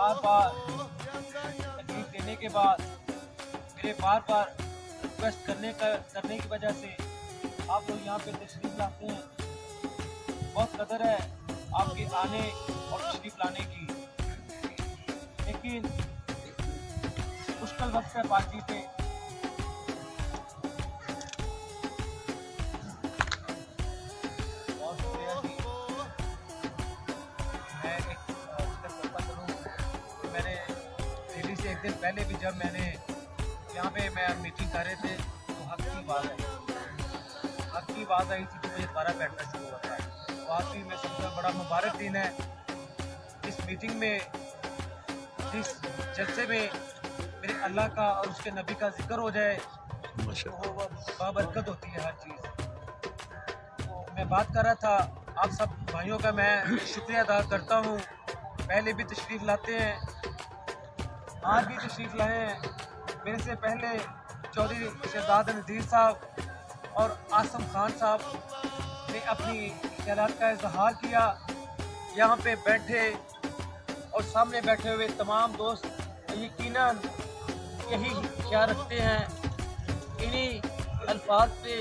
बार बार तकलीफ देने के बाद, मेरे बार बार रिक्वेस्ट करने की वजह से आप लोग यहाँ पे तशरीफ लाते हैं। बहुत कदर है आपके आने और तशरीफ लाने की, लेकिन मुश्किल वक्त है पार्टी पे। बहुत शुक्रिया जी। मैं एक करता करूँ, मैंने दिल्ली से एक दिन पहले भी जब मैंने यहाँ पे मैं मीटिंग कर रहे थे तो हक की बात आई थी, तो मुझे दोबारा बैठना शुरू हुआ था। तो आज भी मैं सबसे बड़ा मुबारक दिन है इस मीटिंग में, जिस जलसे में मेरे अल्लाह का और उसके नबी का जिक्र हो जाए तो वो बाबरकत होती है हर चीज़। तो मैं बात कर रहा था, आप सब भाइयों का मैं शुक्रिया अदा करता हूँ। पहले भी तशरीफ़ लाते हैं, आज भी तशरीफ़ लाए हैं। मेरे से पहले चौधरी शहजाद नज़ीर साहब और आसम खान साहब ने अपनी ख्यालात का इजहार किया। यहाँ पे बैठे और सामने बैठे हुए तमाम दोस्त यकीनन यही ख्याल रखते हैं, इन्हीं अल्फाज पे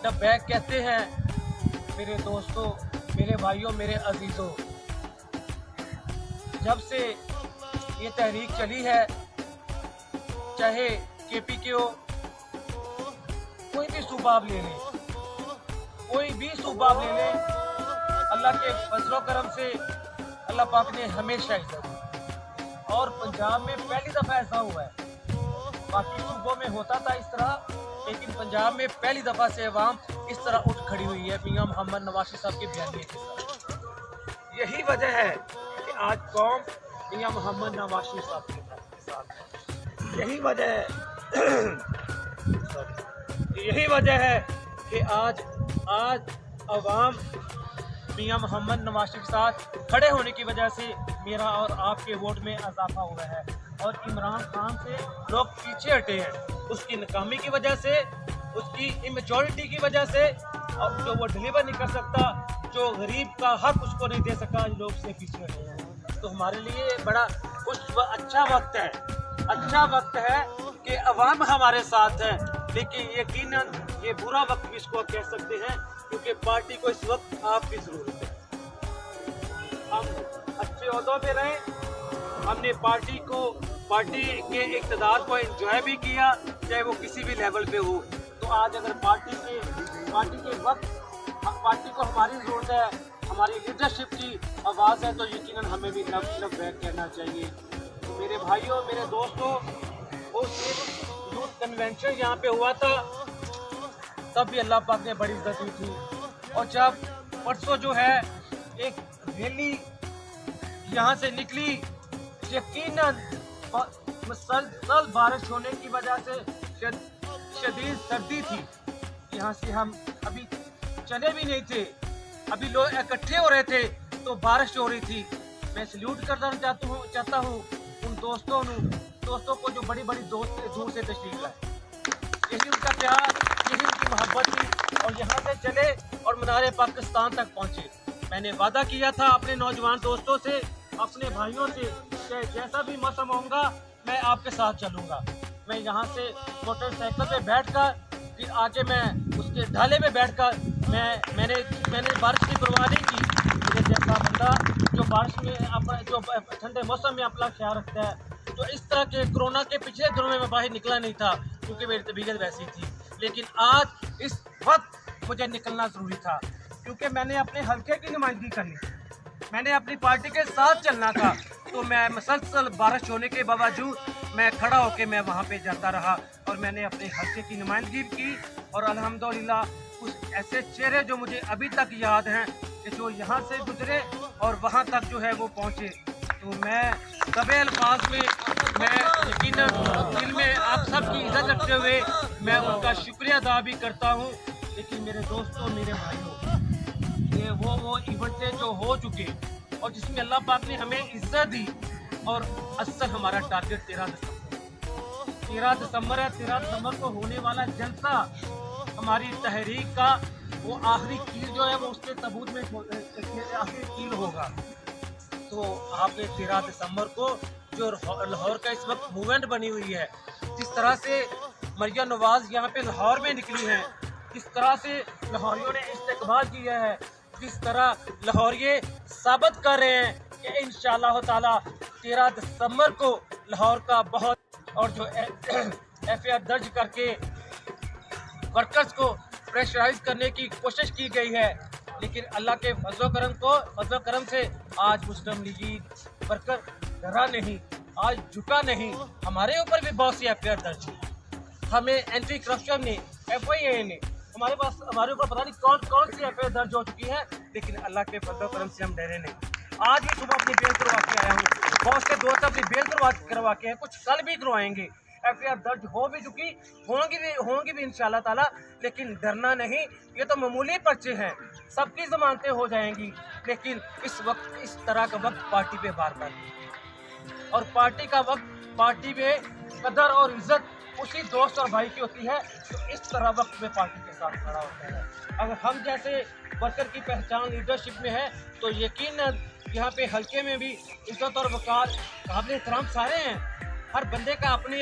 द बैक कहते हैं। मेरे दोस्तों, मेरे भाइयों, मेरे अजीज़ों, जब से ये तहरीक चली है, चाहे KPK हो, कोई भी सूबा आप ले लें, कोई भी सूबा आप ले लें, अल्लाह के फजलो करम से अल्लाह पाक ने हमेशा इज्जत दी। और पंजाब में पहली दफ़ा ऐसा हुआ है, बाकी सूबों में होता था इस तरह, लेकिन पंजाब में पहली दफ़ा से अवाम इस तरह उठ खड़ी हुई है मियां मोहम्मद नवाज साहब के बयानिए के साथ। यही वजह है कि आज कौम मियां मोहम्मद नवाज साहब के साथ है। यही वजह है कि आज अवाम मियां मोहम्मद नवाज के साथ खड़े होने की वजह से मेरा और आपके वोट में इजाफा हुआ है, और इमरान खान से लोग पीछे हटे हैं। उसकी नाकामी की वजह से, उसकी इमेच्योरिटी की वजह से, और जो वो डिलीवर नहीं कर सकता, जो गरीब का हक उसको नहीं दे सका, लोग से पीछे हटे हैं। तो हमारे लिए बड़ा अच्छा वक्त है कि अवाम हमारे साथ है, लेकिन यकीनन ये बुरा वक्त भी इसको कह सकते हैं, क्योंकि पार्टी को इस वक्त आपकी ज़रूरत है। हम अच्छे ओहदों पे रहे, हमने पार्टी के इक़्तिदार को एंजॉय भी किया, चाहे वो किसी भी लेवल पे हो। तो आज अगर पार्टी के वक्त पार्टी को हमारी ज़रूरत है, हमारी लीडरशिप की आवाज़ है, तो यकीनन हमें भी लव बैक कहना चाहिए। तो मेरे भाइयों, मेरे दोस्तों, वो यूथ कन्वेंशन यहाँ पे हुआ था, तब भी अल्लाह पाक ने बड़ी इज्जत दी थी। और जब परसों जो है एक रैली यहाँ से निकली, यकीनन मुसलसल बारिश होने की वजह से शदीद सर्दी थी, यहाँ से हम अभी चले भी नहीं थे, अभी लोग इकट्ठे हो रहे थे तो बारिश हो रही थी। मैं सल्यूट करना चाहता हूँ उन दोस्तों को जो बड़ी दूर से तशरीफ लाए। यही उनका प्यार, यही उनकी मोहब्बत थी, और यहाँ से चले और मीनार पाकिस्तान तक पहुँचे। मैंने वादा किया था अपने नौजवान दोस्तों से, अपने भाइयों से, कि जैसा भी मौसम होगा मैं आपके साथ चलूँगा। मैं यहाँ से मोटरसाइकिल पे बैठकर फिर आके मैं उसके ढाले पे बैठकर मैंने बारिश की परवाह नहीं की। मुझे जैसा बंदा जो बारिश में जो ठंडे मौसम में अपना ख्याल रखता है, तो इस तरह के कोरोना के पिछले दिनों में मैं बाहर निकला नहीं था, क्योंकि मेरी तबीयत वैसी थी। लेकिन आज इस वक्त मुझे निकलना ज़रूरी था, क्योंकि मैंने अपने हल्के की नुमाइंदगी करनी, मैंने अपनी पार्टी के साथ चलना था। तो मैं मुसलसल बारिश होने के बावजूद मैं खड़ा होकर मैं वहाँ पे जाता रहा, और मैंने अपने हल्के की नुमाइंदगी की। और अल्हम्दुलिल्लाह कुछ ऐसे चेहरे जो मुझे अभी तक याद हैं, कि जो यहाँ से गुजरे और वहाँ तक जो है वो पहुँचे। तो मैं सभी अल्फाज में मैं यकीनन दिल में आप सब की इज्जत रखते हुए मैं उनका शुक्रिया अदा भी करता हूँ। लेकिन मेरे दोस्तों, मेरे भाइयों, ये वो इवेंटें जो हो चुके और जिसमें अल्लाह पाक ने हमें इज्जत दी, और असल हमारा टारगेट 13 दिसंबर है। 13 दिसंबर को होने वाला जलसा हमारी तहरीक का वो आखिरी कील जो है वो उसके तबूत में आखिरी कील होगा। तो आपने 13 दिसंबर को जो लाहौर का इस वक्त मूवमेंट बनी हुई है, जिस तरह से मरियम नवाज यहाँ पे लाहौर में निकली हैं, जिस तरह से लाहौरियों ने इस्तकबाल किया है, जिस तरह लाहौरिये साबित कर रहे हैं कि इंशाअल्लाह ताला 13 दिसंबर को लाहौर का बहुत और जो FIR दर्ज करके वर्कर्स को प्रेशराइज करने की कोशिश की गई है, लेकिन अल्लाह के फजल करम से आज मुस्लिम लीग वर्कर डरा नहीं, आज झुका नहीं। हमारे ऊपर भी बहुत सी FIR दर्ज है, हमें एंटी करप्शन ने FIA ने हमारे ऊपर पता नहीं कौन सी FIR दर्ज हो चुकी है, लेकिन अल्लाह के फजल करम से हम डरे नहीं। आज ही सुबह अपनी बेल करवा के आया हूँ, बहुत से दोस्त अपनी बेल करवा के हैं, कुछ कल भी करवाएंगे। FIR दर्ज हो भी चुकी होंगी भी इंशाल्लाह ताला, लेकिन डरना नहीं, ये तो मामूली पर्चे हैं, सबकी जमानतें हो जाएंगी। लेकिन इस वक्त इस तरह का वक्त पार्टी पे बार और पार्टी का वक्त, पार्टी में कदर और इज्जत उसी दोस्त और भाई की होती है जो इस तरह वक्त में पार्टी के साथ खड़ा होता है। अगर हम जैसे वर्कर की पहचान लीडरशिप में है तो यकीन यहाँ पे हल्के में भी इज्जत और वकार काबिल एहतराम सारे हैं। हर बंदे का अपना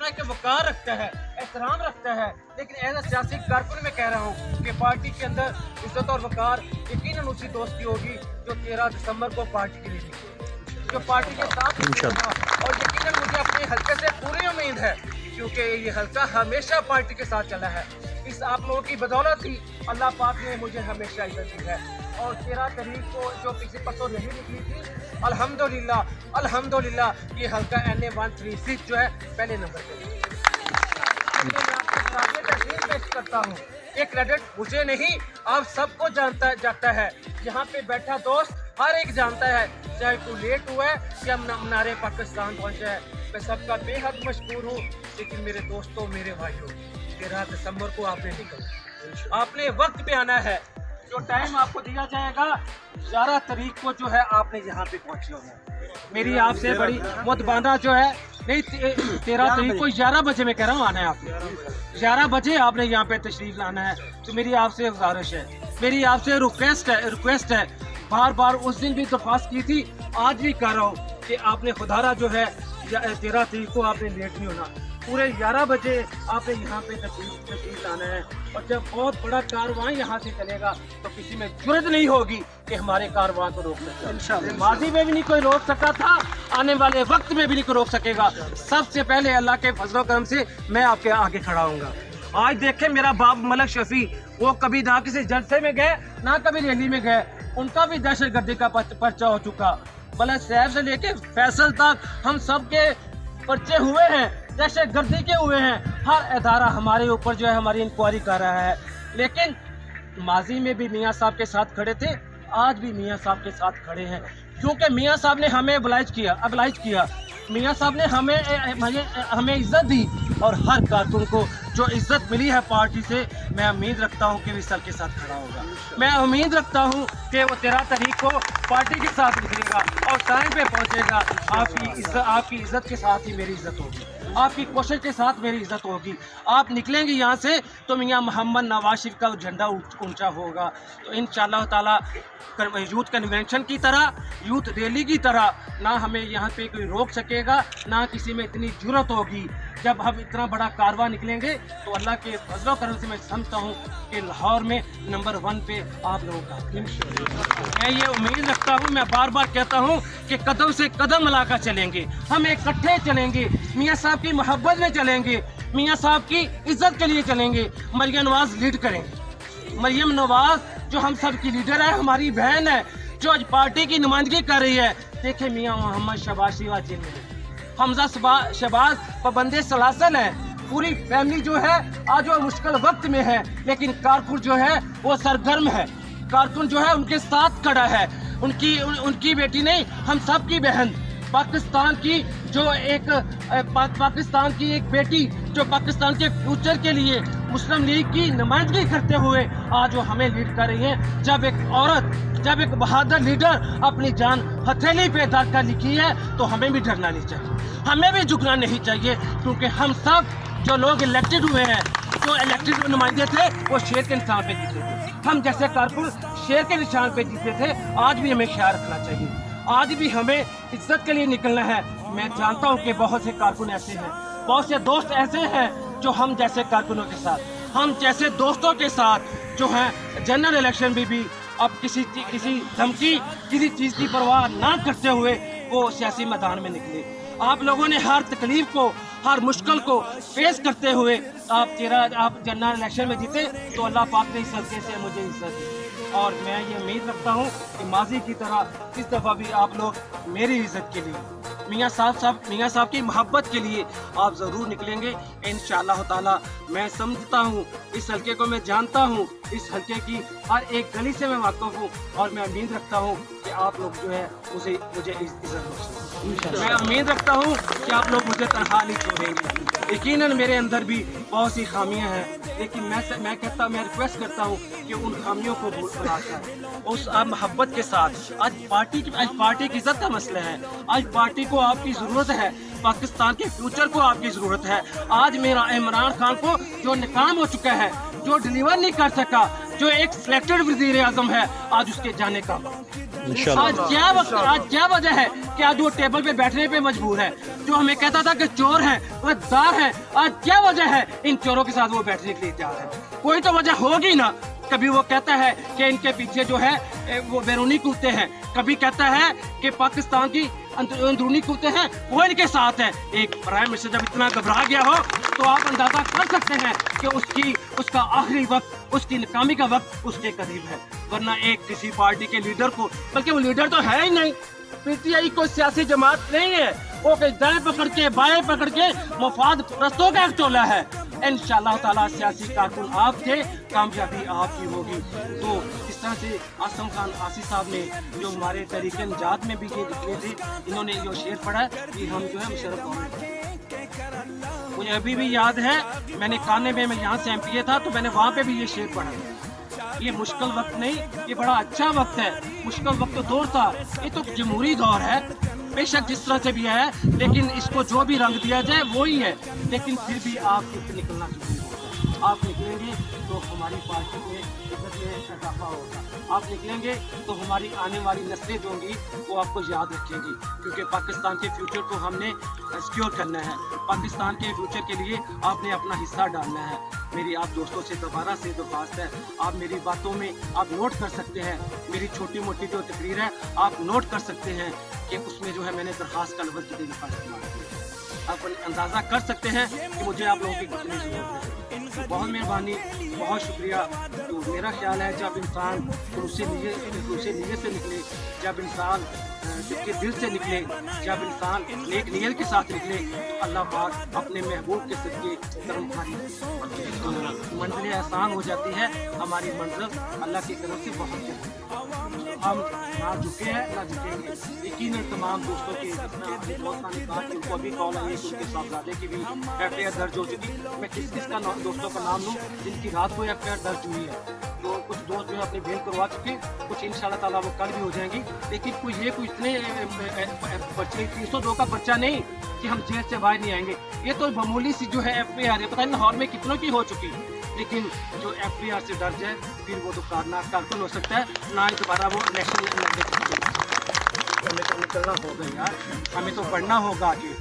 एक वकार रखता है, एहतराम रखता है, लेकिन एज अ सियासी कारकुन मैं कह रहा हूँ कि पार्टी के अंदर इज्जत और वकार यकीनन उसी दोस्त की होगी जो 13 दिसंबर को पार्टी के लिए निकले, जो पार्टी के साथ होगा। और यकीनन मुझे अपने हल्के से पूरी उम्मीद है, क्योंकि ये हल्का हमेशा पार्टी के साथ चला है। इस आप लोगों की बदौलत ही अल्लाह पाक ने मुझे हमेशा इज्जत दी है। और 13 तारीख को जो पिछले परसों रैली निकली थी, अल्हम्दुलिल्लाह ये हल्का NA 136 जो है पहले नंबर पे। मैं आपको आगे तस्वीर पेश करता हूँ। एक क्रेडिट मुझे नहीं, आप सबको जाता है, यहाँ पे बैठा दोस्त हर एक जानता है, चाहे तू लेट हुआ है या मीनारे पाकिस्तान पहुँचा है, मैं सबका बेहद मशहूर हूँ। लेकिन मेरे दोस्तों, मेरे भाइयों, 13 दिसंबर को आपने निकलना, आपने वक्त पे आना है। जो टाइम आपको दिया जाएगा 11 तारीख को जो है आपने यहाँ पे पहुँचे होना। मेरी आपसे बड़ी मुतबाना जो है, नहीं 13 तारीख को 11 बजे मैं कह रहा हूँ आना है आपने, 11 बजे आपने यहाँ पे तशरीफ लाना है। तो मेरी आपसे गुजारिश है, मेरी आपसे रिक्वेस्ट है, बार उस दिन भी दरख्वास्त की थी, आज भी कह रहा हूँ कि आपने खुदारा जो है 13 तारीख को आपने लेट नहीं होना, पूरे 11 बजे आपने यहाँ पे तशरीफ लाना है। और जब बहुत बड़ा कारवां यहाँ से चलेगा तो किसी में जुर्रत नहीं होगी कि हमारे कारवां को रोक सके। माजी में भी नहीं कोई रोक सका था, आने वाले वक्त में भी नहीं कोई रोक सकेगा। सबसे पहले अल्लाह के फजल करम से मैं आपके आगे खड़ा हूँगा। आज देखें, मेरा बाप मलक शफी, वो कभी ना किसी जलसे में गए ना कभी रैली में गए, उनका भी दहशत गर्दी का पर्चा हो चुका। मलक साहब से लेके फैसल तक हम सब के पर्चे हुए हैं, दहशत गर्दी के हुए हैं। हर अदारा हमारे ऊपर जो है हमारी इंक्वायरी कर रहा है। लेकिन माजी में भी मियाँ साहब के साथ खड़े थे, आज भी मियाँ साहब के साथ खड़े हैं, क्योंकि मियाँ साहब ने हमें अबलाइज किया। मियाँ साहब ने हमें इज्जत दी, और हर कारकुन को जो इज्जत मिली है पार्टी से, मैं उम्मीद रखता हूँ कि वो सर के साथ खड़ा होगा। मैं उम्मीद रखता हूँ कि वो 13 तारीख को पार्टी के साथ निकलेगा और टाइम पे पहुँचेगा। आपकी इज्जत के साथ ही मेरी इज्जत होगी, आपकी कोशिश के साथ मेरी इज्जत होगी। आप निकलेंगे यहाँ से तो मियाँ मोहम्मद नवाज शरीफ का झंडा ऊंचा होगा। तो इंशाअल्लाह ताला यूथ कन्वेंशन की तरह, यूथ रैली की तरह ना हमें यहाँ पे कोई रोक सकेगा, ना किसी में इतनी जुर्रत होगी। जब हम इतना बड़ा कारवां निकलेंगे तो अल्लाह के फजल करम से मैं समझता हूँ कि लाहौर में नंबर 1 पे आप लोगों का। मैं ये उम्मीद रखता हूँ, मैं बार बार कहता हूँ कि कदम से कदम मिलाकर चलेंगे, हम इकट्ठे चलेंगे, मियाँ साहब की मोहब्बत में चलेंगे, मियाँ साहब की इज्जत के लिए चलेंगे। मरियम नवाज लीड करेंगे। मरियम नवाज जो हम सब की लीडर है, हमारी बहन है, जो आज पार्टी की नुमाइंदगी कर रही है। देखे मियाँ मोहम्मद शहबाज शिवा जेल में, हमजा शहबाज पाबंदे सलासल है, पूरी फैमिली जो है आज वो मुश्किल वक्त में है, लेकिन कारकुन जो है वो सरगर्म है, कारकुन जो है उनके साथ खड़ा है। उनकी बेटी नहीं, हम सब की बहन, पाकिस्तान की एक बेटी जो पाकिस्तान के फ्यूचर के लिए मुस्लिम लीग की नुमाइंदगी करते हुए आज वो हमें लीड कर रही है। जब एक औरत, जब एक बहादुर लीडर अपनी जान हथेली पे धर कर लिखी है तो हमें भी डरना नहीं चाहिए, हमें भी झुकना नहीं चाहिए, क्योंकि हम सब जो लोग इलेक्टेड हुए हैं, जो इलेक्टेड नुमाइंदे थे, वो शेर के इंसान पे जीते थे। हम जैसे कारकुन शेर के निशान पे जीते थे, आज भी हमें ख्याल रखना चाहिए, आज भी हमें इज्जत के लिए निकलना है। मैं जानता हूँ कि बहुत से कारकुन ऐसे हैं, बहुत से दोस्त ऐसे हैं जो हम जैसे कारकुनों के साथ, हम जैसे दोस्तों के साथ जो हैं जनरल इलेक्शन में भी अब किसी धमकी, किसी चीज़ की परवाह ना करते हुए वो सियासी मैदान में निकले। आप लोगों ने हर तकलीफ को, हर मुश्किल को फेस करते हुए आप जनरल इलेक्शन में जीते, तो अल्लाह पाक ने इस सदक़े से मुझे इज्जत दी। और मैं ये उम्मीद रखता हूँ कि माजी की तरह इस दफ़ा भी आप लोग मेरी इज़्ज़त के लिए, मियाँ साहब की मोहब्बत के लिए आप ज़रूर निकलेंगे इंशाअल्लाह ताला। मैं समझता हूँ, इस हल्के को मैं जानता हूँ, इस हल्के की हर एक गली से मैं वाक़िफ़ हूँ, और मैं उम्मीद रखता हूँ कि आप लोग जो है मुझे इज़्ज़त बख्शेंगे। मैं उम्मीद रखता हूँ कि आप लोग मुझे तनहा नहीं छोड़ेंगे। यकीनन मेरे अंदर भी बहुत सी खामियां हैं, लेकिन मैं रिक्वेस्ट करता हूं कि उन खामियों को भुलाकर उस मोहब्बत के साथ, आज पार्टी की इज्जत का मसला है, आज पार्टी को आपकी ज़रूरत है, पाकिस्तान के फ्यूचर को आपकी ज़रूरत है। आज मेरा इमरान खान को जो नाकाम हो चुका है, जो डिलीवर नहीं कर सका, जो एक सिलेक्टेड वज़ीर आज़म है, आज उसके जाने का आज क्या वजह है कि आज वो टेबल पे बैठने पे मजबूर है। जो हमें कहता था कि चोर हैं, गद्दार हैं, आज क्या वजह है इन चोरों के साथ वो बैठने के लिए तैयार है? कोई तो वजह होगी ना। कभी वो कहता है कि इनके पीछे जो है वो बैरूनी कुत्ते हैं, कभी कहता है कि पाकिस्तान की अंदरूनी कुत्ते हैं वो इनके साथ है। एक प्राइम मिनिस्टर जब इतना घबरा गया हो तो आप अंदाजा कर सकते हैं कि उसका आखिरी वक्त, उसकी नाकामी का वक्त उसके करीब है। वरना एक किसी पार्टी के लीडर को, बल्कि वो लीडर तो है ही नहीं, पीटीआई कोई सियासी जमात नहीं है, वो दाएं पकड़ के बाएं पकड़ के मफाद परस्तों का एक टोला है। इंशाअल्लाह ताला सियासी कारकुन आप थे, कामयाबी आपकी होगी। तो इस तरह से आसम खान आसिफ साहब ने जो हमारे तहरीक निजात में भी ये निकले थे, इन्होंने जो शेर पढ़ा कि हम जो है मुशर्रफ गवर्नमेंट, मुझे अभी भी याद है, मैंने काने में, मैं यहाँ से एमपीए था तो मैंने वहाँ पे भी ये शेर पढ़ा। ये मुश्किल वक्त नहीं, ये बड़ा अच्छा वक्त है। मुश्किल वक्त दौर था, ये तो जमहूरी दौर है, बेशक जिस तरह से भी है, लेकिन इसको जो भी रंग दिया जाए वो ही है। लेकिन फिर भी आपको निकलना चाहिए। आप निकलेंगे तो हमारी पार्टी में इज्जत में इजाफा होगा। आप निकलेंगे तो हमारी आने वाली नस्लें जो होंगी वो आपको याद रखेंगी, क्योंकि पाकिस्तान के फ्यूचर को हमने सिक्योर करना है। पाकिस्तान के फ्यूचर के लिए आपने अपना हिस्सा डालना है। मेरी आप दोस्तों से दोबारा से दरख्वास्त है, आप मेरी बातों में आप नोट कर सकते हैं, मेरी छोटी मोटी जो तकरीर है आप नोट कर सकते हैं कि उसमें जो है मैंने दरख्वास्त का लफ्ज़ कितनी दफ़ा इस्तेमाल किया। आप अंदाज़ा कर सकते हैं कि मुझे आप लोगों की कितनी ज़रूरत है। बहुत मेहरबानी, बहुत शुक्रिया। तो मेरा ख्याल है जब इंसान खुलूसे नीयत से निकले, जब इंसान सच्चे दिल से निकले, जब इंसान नेक नीयत के साथ निकले, तो अल्लाह पाक अपने महबूब के सदके हमारी मंजिलें आसान हो जाती है। हमारी मंजिल अल्लाह की तरफ से बहुत जल्दी हम ना झुके हैं ना झुकेंगे। यकीनन तमाम दोस्तों के उनको अभी कॉल आई है कि उनके साहबजादे की भी FIR दर्ज हो चुकी। मैं किस का दोस्तों का नाम लूँ जिनकी रात को FIR दर्ज हुई है। तो कुछ दोस्त जो है अपनी बेल करवा चुके, कुछ इंशाल्लाह ताला वो कल भी हो जाएंगी। लेकिन कोई इतने पर्चे 302 का पर्चा नहीं कि हम जेल से बाहर नहीं आएंगे। ये तो मामूली सी जो है FIR है, पता नहीं लाहौर में कितनों की हो चुकी, लेकिन जो FIR से दर्ज है फिर वो तो कारकुन हो सकता है ना ही दोबारा वो इलेक्शन हमें तो निकलना होगा यार, हमें तो पढ़ना होगा कि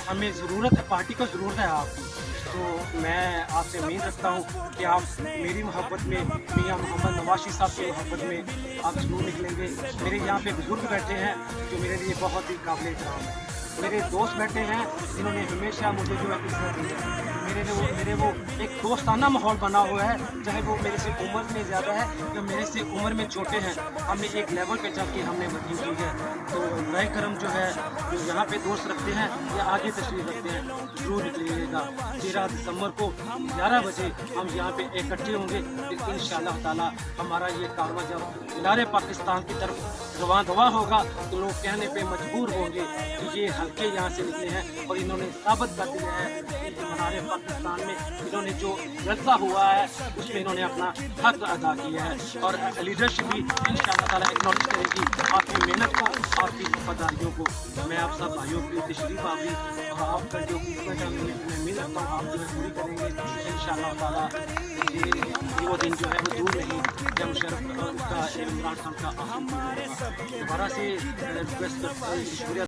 हमें ज़रूरत है, पार्टी को ज़रूरत है आपकी। तो मैं आपसे उम्मीद रखता हूँ कि आप मेरी मोहब्बत में, मियाँ मोहम्मद नवाज़ साहब की मोहब्बत में आप ज़रूर निकलेंगे। मेरे यहाँ पे बुजुर्ग बैठे हैं जो मेरे लिए बहुत ही काबिल एहतराम है। मेरे दोस्त बैठे हैं जिन्होंने हमेशा मुझे जो है इज्जत दी है। मेरे वो एक दोस्ताना माहौल बना हुआ है, चाहे वो मेरे से उम्र में ज़्यादा है या मेरे से उम्र में छोटे हैं। हमने एक लेवल पे जाके हमने वर्किंग की है। तो राय करम जो है जो यहाँ पे दोस्त रखते हैं या आगे तशरीफ रखते हैं, जरूर निकलिएगा। 13 दिसंबर को 11 बजे हम यहाँ पे इकट्ठे होंगे। इंशाअल्लाह ताला हमारा ये कारवां जब मीनारे पाकिस्तान की तरफ रवां होगा तो लोग कहने पे मजबूर होंगे कि ये हल्के यहाँ से निकले हैं और इन्होंने साबित कर दिया है कि मीनारे पाकिस्तान में इन्होंने जो जलसा हुआ है उसमें इन्होंने अपना हक अदा किया है। और लीडरशिप भी इंशाअल्लाह ताला एक्नॉलेज करेगी आपकी मेहनत को, आपकी वफादारियों को। मैं आप सब भाइयों की तशरीफ आवी और आपका जो मैं उम्मीद रखता हूँ आप जो है पूरी करेंगे इंशाअल्लाह ताला। یہ وہ دن جو ہے وہ دور نہیں جب مشرف کا عمران خان کا دوبارہ سے ریکویسٹ شکریہ